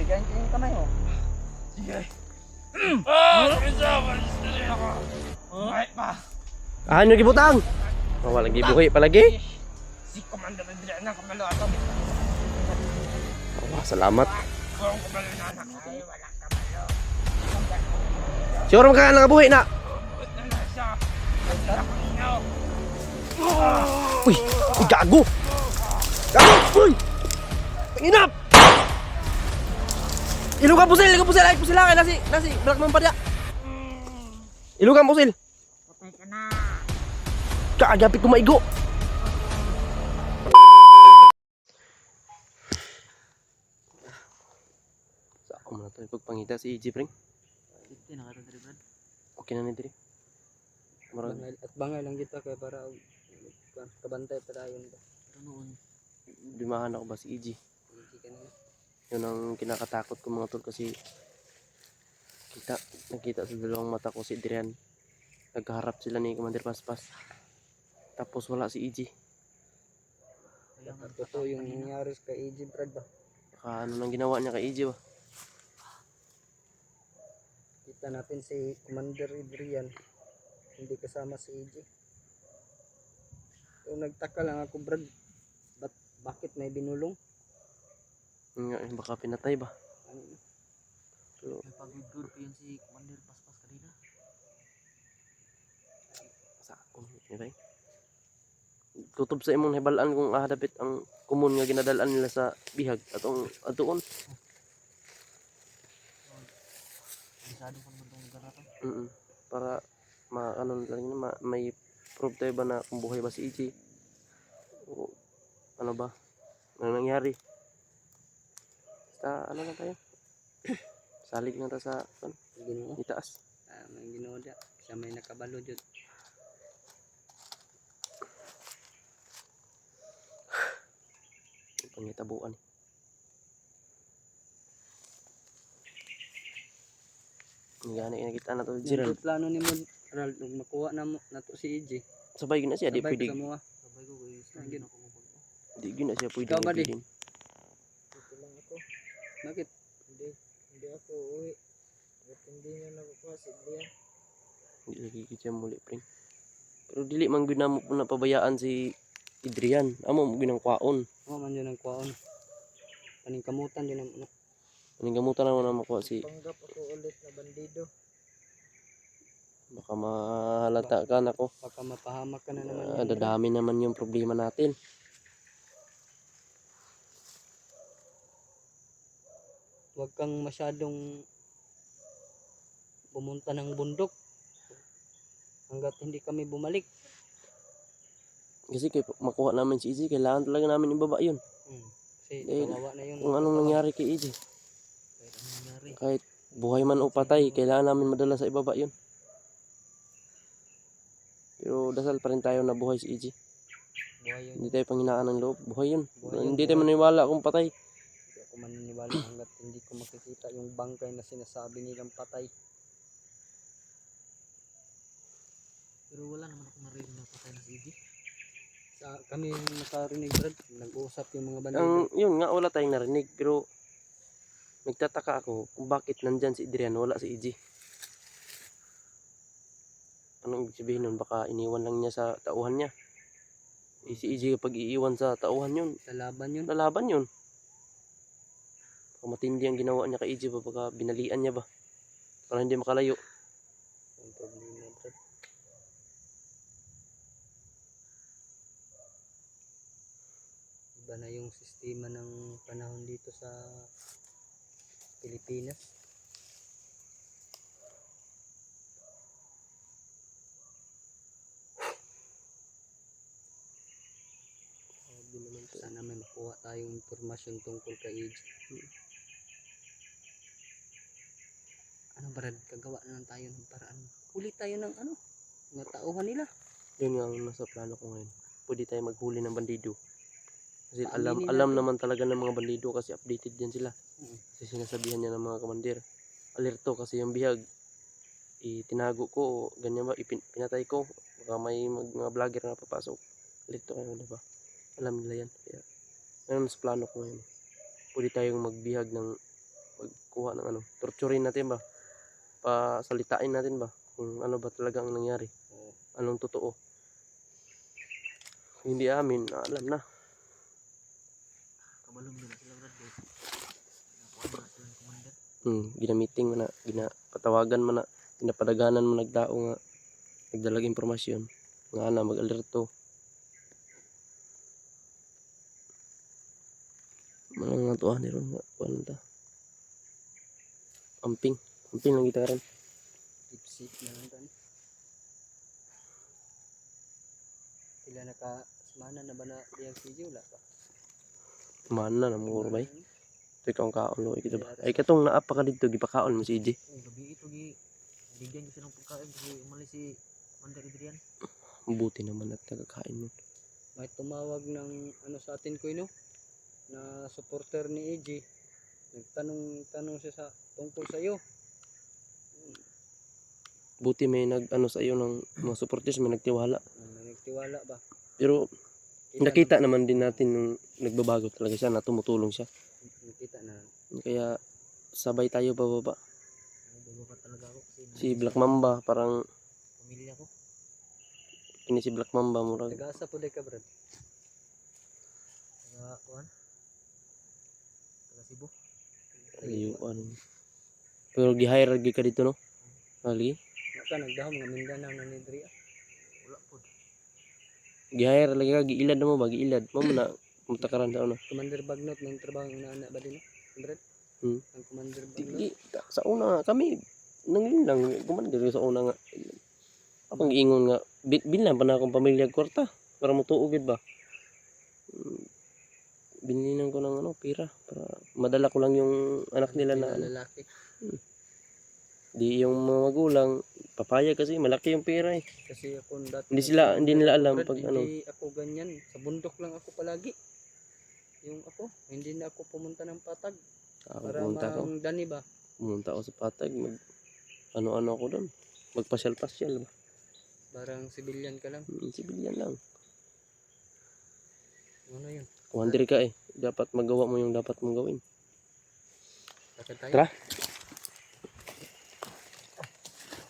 bigayin ko yung kamay mo. Sige. Kahit pa. Ano gibutang? Oh, wala gibuhi palagi. Si Commander Adriana kabalo ato. Oh, salamat. Kung kabalo na anak ay wala kabalo. Sure ka nga buhi na. Wala na siya. Wala ko ninyo. Uy, uy, gago. Gago, uy. Inap. Ilugan pusil, ay pusil lang nasi black man pa dia. Ilugan pusil. Patay ka na. Kaagapit ko maigo. Sa ako na to ipagpangita si EJ Pring. Hindi na karon Brad. Okay na ni diri. Murag Bangay lang kita kay para kabantay pa dayon ba. Pero noon dimahan ako ba si EJ. Yun ang kinakatakot ko mga tol kasi nakita sa dalawang mata ko si Adrian. Nagkaharap sila ni Commander Paspas. Tapos wala si EJ. Totoo yung nangyari kay EJ Brad ba? Ano nang ginawa niya kay EJ ba? Kita natin si Commander Adrian hindi kasama si EJ. So, nagtaka lang ako Brad. Bakit may binulong? Baka pinatay ba? So, Pag-good pa yun si Commander Paspas kanina. sa okay. Tutob sa imong hibalaan kung ahadapit ang kumun nga ginadalan nila sa bihag atong atuon. Bisado pa naman itong lugar na to. Para may proof tayo ba na kung buhay ba si EJ o ano ba ano nangyari. Basta ano lang tayo. Salig nga ta sa Ginoo. itaas. May Ginoo dia. Siya may nakabalo jud. Pangitabuan. Gani nakita na to Gerald. Yung plano ni mo Ronald makuha na mo nato si EJ. Sabay gina siya di Sabay pwede. ka sa mua. Sabay ko guys. Di gina siya pwede Ikaw ba, di? din. Ito lang ako. Bakit? Hindi ako uwi. Bakit hindi niya nakukuha si Adrian? Hindi lagi kita muli pre. Pero dili man gyud namo na pabayaan si Adrian. Amo mo ginang kwaon. Oo man yun ang kwaon. Paningkamutan din ang ano. Paninggamutan naman na makuha si Panggap ako ulit na bandido. baka mahalata ka nako. Baka mapahamak ka na naman yan. Dadami naman yung problema natin. Huwag kang masyadong pumunta ng bundok hanggat hindi kami bumalik. Kasi kay makuha namin si EJ, kailangan talaga namin ibaba yun. Kasi Dahil kawawa na yun. Kung anong nangyari kay EJ. Kahit anong nangyari. Kahit buhay man o patay, kailangan namin madala sa ibaba yun. Pero dasal pa rin tayo na buhay si EJ. Buhay yun. Hindi tayo panghinaan ng loob. Buhay yun. Buhay yun, Hindi tayo buhay. maniwala kung patay. Hindi ako maniniwala hanggat hindi ko makikita yung bangkay na sinasabi nilang patay. Pero wala naman ako marinig na patay na si EJ. Kami yung nakarinig Brad, nag-uusap yung mga bandido. Yun nga, wala tayong narinig. Pero nagtataka ako kung bakit nandyan si Adrian, wala si EJ. Anong ibig sabihin nun? Baka iniwan lang niya sa tauhan niya. Si EJ kapag iiwan sa tauhan yun, Lalaban yun. lalaban yun. Baka matindi ang ginawa niya kay EJ ba? Baka binalian niya ba? Para hindi makalayo. Ang problema Brad. Iba na yung sistema ng panahon dito sa Pilipinas. Sana may makuha tayong impormasyon tungkol kay EJ. Ano Brad, kagawa na lang tayo ng paraan. Huli tayo ng ano, mga tauhan nila. Yun nga ang nasa plano ko ngayon. Pwede tayo maghuli ng bandido. Kasi Paaminin alam natin. naman talaga ng mga bandido kasi updated yan sila. Kasi sinasabihan niya ng mga komandir. Alerto kasi yung bihag. Itinago ko o ganyan ba, pinatay ko. Baka may mga vlogger na papasok. Alerto kayo, diba? Alam nila yan. Kaya, ngayon sa plano ko ngayon. Pwede tayong magbihag ng pagkuha ng ano, torturin natin ba, pasalitain natin ba kung ano ba talaga ang nangyari, Oo. anong totoo. Hindi amin, alam na. Kabalong nila sila Brad. Nakuha na sila ng commander. Ginamiting mo na, ginapatawagan mo na, ginapadaganan mo nagdao nga, nagdalag impormasyon, nga na mag-alerto. Mga tuwa ni ron nga, kuwan ta. Amping lang kita ron. Tipsy na lang tan. Sila naka-semana na ba na diyang CJ wala pa? Mana na mo bay. Ito ikaw ang kaon lo kita ba. Ay katong naa pa ka dito gipakaon mo si EJ. Oh, gabi ito bigyan ko siya ng pagkain kasi umalis si Commander Adrian. Buti naman at nagkakain mo. May tumawag ng ano sa atin ko ino na supporter ni AJ. Nagtanong siya sa tungkol sa iyo. Buti may nag-ano sa iyo ng mga supporters, may nagtiwala. Nagtiwala ba? Pero nakita naman din natin nung nagbabago talaga siya, na tumutulong siya. Nakita na. Kaya sabay tayo bababa. Bababa talaga ako kasi Si Black Mamba parang pamilya ko. ini si Black Mamba murag Taga-asa po ka Brad. Taga-kuan. Taga-Cebu. layuan. Pero gi-hire ka dito no? Lagi. Naka nagdahom nga Mindanao na ni Dria. Wala po. Gi-hire lagi ka, giilad na mo ba? Giilad. Mo na mutakaran daw na. Commander Bagnot may trabaho ng anak ba din? 100? Ang Commander Bagnot. Di, sa una kami nangin lang kumandir sa una nga. Apang giingon nga bilang pa na akong pamilya kwarta para mutuo gid ba. Binilan ko ng ano pira para madala ko lang yung anak nila na ano. Lalaki. Di yung mga magulang papayag kasi malaki yung pera eh. Kasi ako dati Hindi nila alam Brad, pag ano. hindi ako ganyan. Sa bundok lang ako palagi. Yung ako, hindi na ako pumunta ng patag. Para Pumunta ko. dani ba? Pumunta ako sa patag mag ano ako doon. Magpasyal-pasyal ba. Parang civilian ka lang. Sibilyan lang. Ano yun? Kumandir ka eh. Dapat magawa mo yung dapat mong gawin. Lakad tayo. Tara.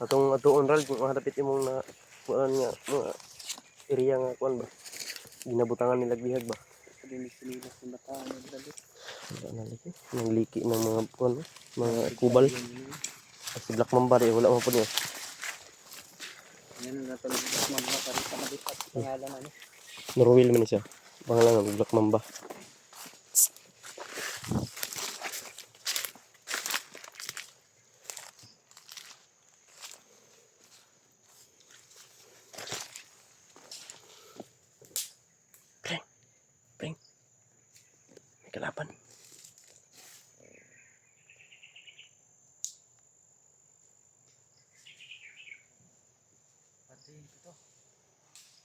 Atong Ral kung maharapit imong na kuan nga mga area nga kuan ba. Ginabutangan nila bihag ba. Sinilas ng bataan ng dali. Naliki. Nang liki ng mga kuan mga kubal. Si Black Mamba rin wala mo po niya. Yan ang natulog ng mga parita na dito. Pangalan ano? Norwil man siya. Pangalan ng Black Mamba. Pring. May kalaban.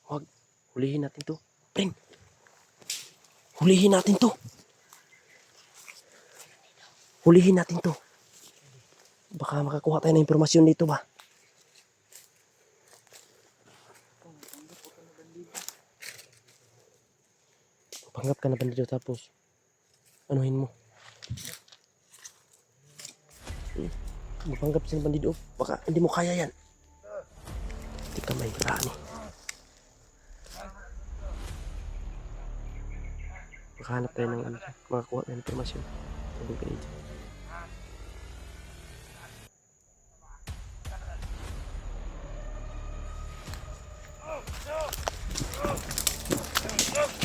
Wag. Hulihin natin to. Pring. Hulihin natin to. Hulihin natin to. Baka makakuha tayo ng impormasyon dito ba? Panggap ka na bandido tapos anuhin mo. Mapanggap sila bandido. Baka hindi mo kaya yan. Hindi ka may rani. Makahanap tayo ng ano, makakuha ng impormasyon. Tungkol ka dito.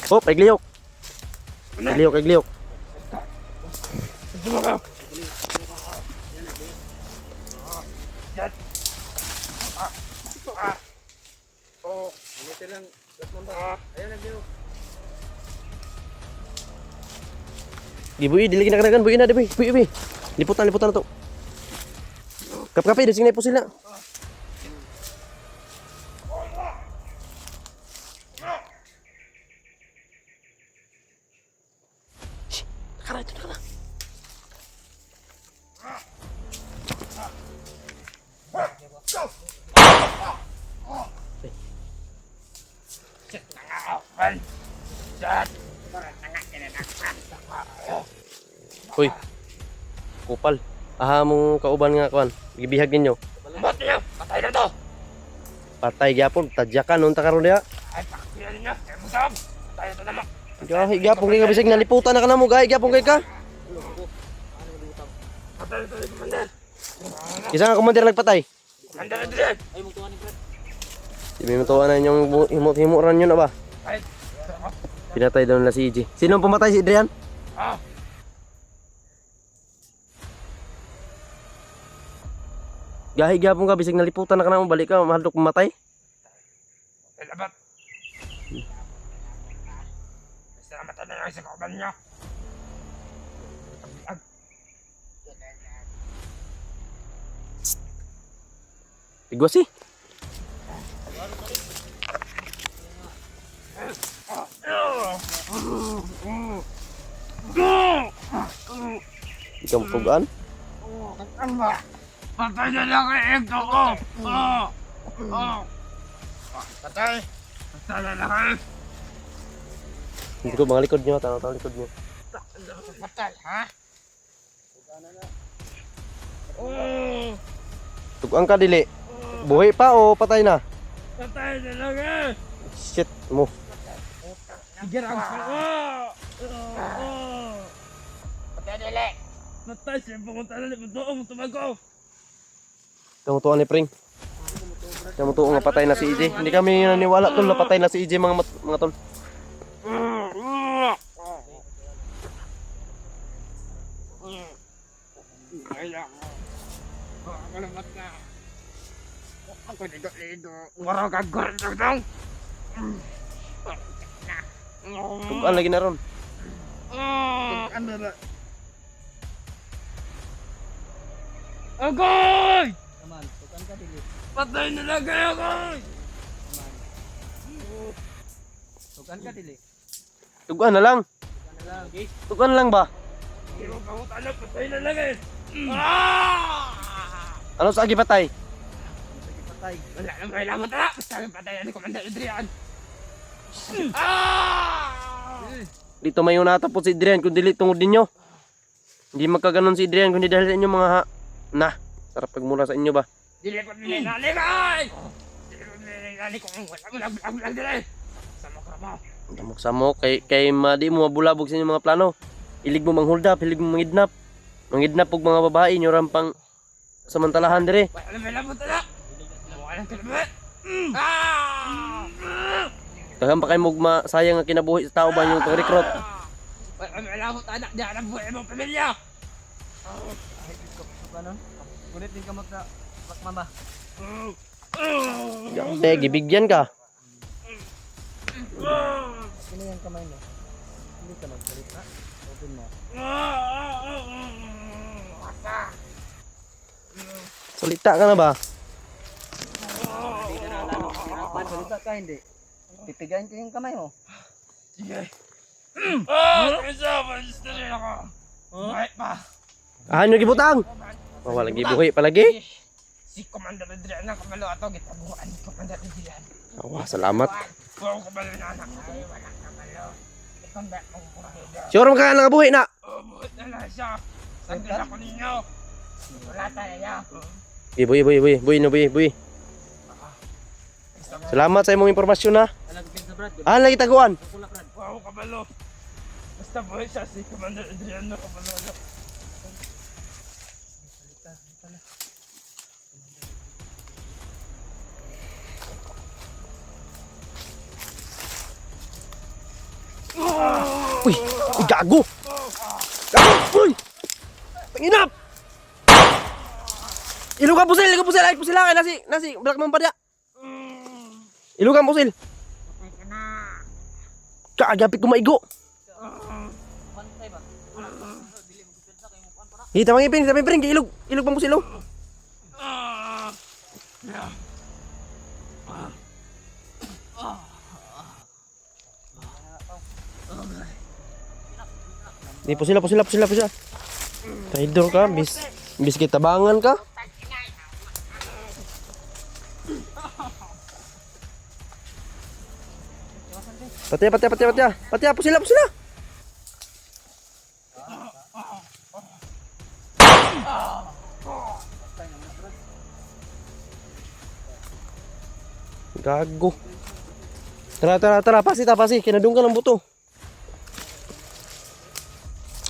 Oh, pagliyok. Pagliyok. Oo. Ito lang. Black Mamba. Ayun nagdiyo. Gibuy, dili kinakanagan, buy na, buy. Liputan na to. Kap-kapay, desing na po sila. Shh, nakara, ito nakara. Hoy. kupal. Aha mong kauban nga kuan. Gibihag ninyo. Ba't niya? Patay na to! Patay gyapon, tadyakan unta karon diha. Ay, pakakila ninyo! Kaya mo sab! Patay na to naman! Gahi gyapon kay ka bisag naliputan na kanamo gahi gyapon kay ka. Patay na to ni Commander! Isa nga komandir nagpatay. Commander Adrian! Di may matuwa na inyong himot-himuran yun na ba? Ay! Pinatay daw nila si EJ. Sino ang pumatay, si Adrian? Ah! Gahi gyapon ka bisag naliputan na kanamo balik ka mahadlok pumatay. Ay, labat! Basta namatay na yung isa kauban niya! Tigwas eh. Ikaw mapugaan? Ano ba? Patay na lang kay Egto ko! Patay! Patay na lang kay! Hindi ko mga likod nyo, tanaw likod nyo. Patay, ha? Tugaan ka dili. Buhay pa o patay na? Patay na lang eh! Shit mo. Gerang ko! Patay dili! Patay siya pumunta na ni Budoong tumago! Kamu tuwa ni Pring. Kamu tuwa nga patay na si EJ. Hindi kami naniwala tol na patay na si EJ mga tol. Kalamat na! Ako lido-lido! Waro ka gordong! Tugaan lagi na ron. Ano na? Agoy! Naman, tukan ka dili. Patay na lang kayo, Agoy! Tukan ka dili. Tugaan na lang. Tukan na lang. Tugaan lang ba? Pero kamutan na, patay na lang eh! Ano sa agi patay? Sige patay. Wala nang kailangan na! Basta may patay ni Commander Adrian! Dito may natapos si Adrian kung dili tungod ninyo. Hindi magkaganon si Adrian kundi dahil sa inyo mga sarap pagmura sa inyo ba? Dili ko nilinali, ay! Dili ko nilinali kung wala mo lang dili! Samok ka mo! Samok kay di mo mabulabog sa inyong mga plano. Ilig mo manghuld up, ilig mo mangidnap. Mangidnap og mga babae nyo rampang samantalahan dire. Wala nang kailangan na! Wala nang kailangan! Daghang pa kay mugma sayang nga kinabuhi sa tao ba yung pang-recruit. Wala nang kailangan anak diyan ang buhay mong pamilya! Ay, tukan nun. Kulit din ka magka bakmama. Gibigyan ka. Sino yung kamay mo? Hindi ka magsalita. Open mo. Salita ka na ba? Hindi ka na lalo. Salita ka hindi. Titigayin ko yung kamay mo. Sige! Kasama! Gusto rin ako! Bakit pa? Nyo gibutang. Walang gibuhi palagi. Si Commander Adrian ang kabalo ato. Gitabuhan ni Commander Adrian. Salamat. Kung kabalo na anak ay walang kabalo. Ikong ba mong kurahida? Sure ka nga nakabuhi na. Buhat na lang siya. Saglit ako ninyo. Wala tayo. Buhi. Salamat sa imong impormasyon ha. Alagpin sa Brad. Lagi taguan. Kulak Brad. Wow, kabalo. Basta buhay siya si Commander Adrian na kabalo. Uy, gago. Uy. Tanginap. Ilugan pusil. Ay pusil kay nasi black man pa dia. Ilugan pusil. Kaagapit ko maigo. Pantay ba? Dili mo gupirsa kay mo kuan para. Hita mangipin, ilog pang pusil oh. Di pusila. Traidor ka, bis kita bangan ka. Patya, pusila. Gago. Tara, pasi, kinadunggan ang buto.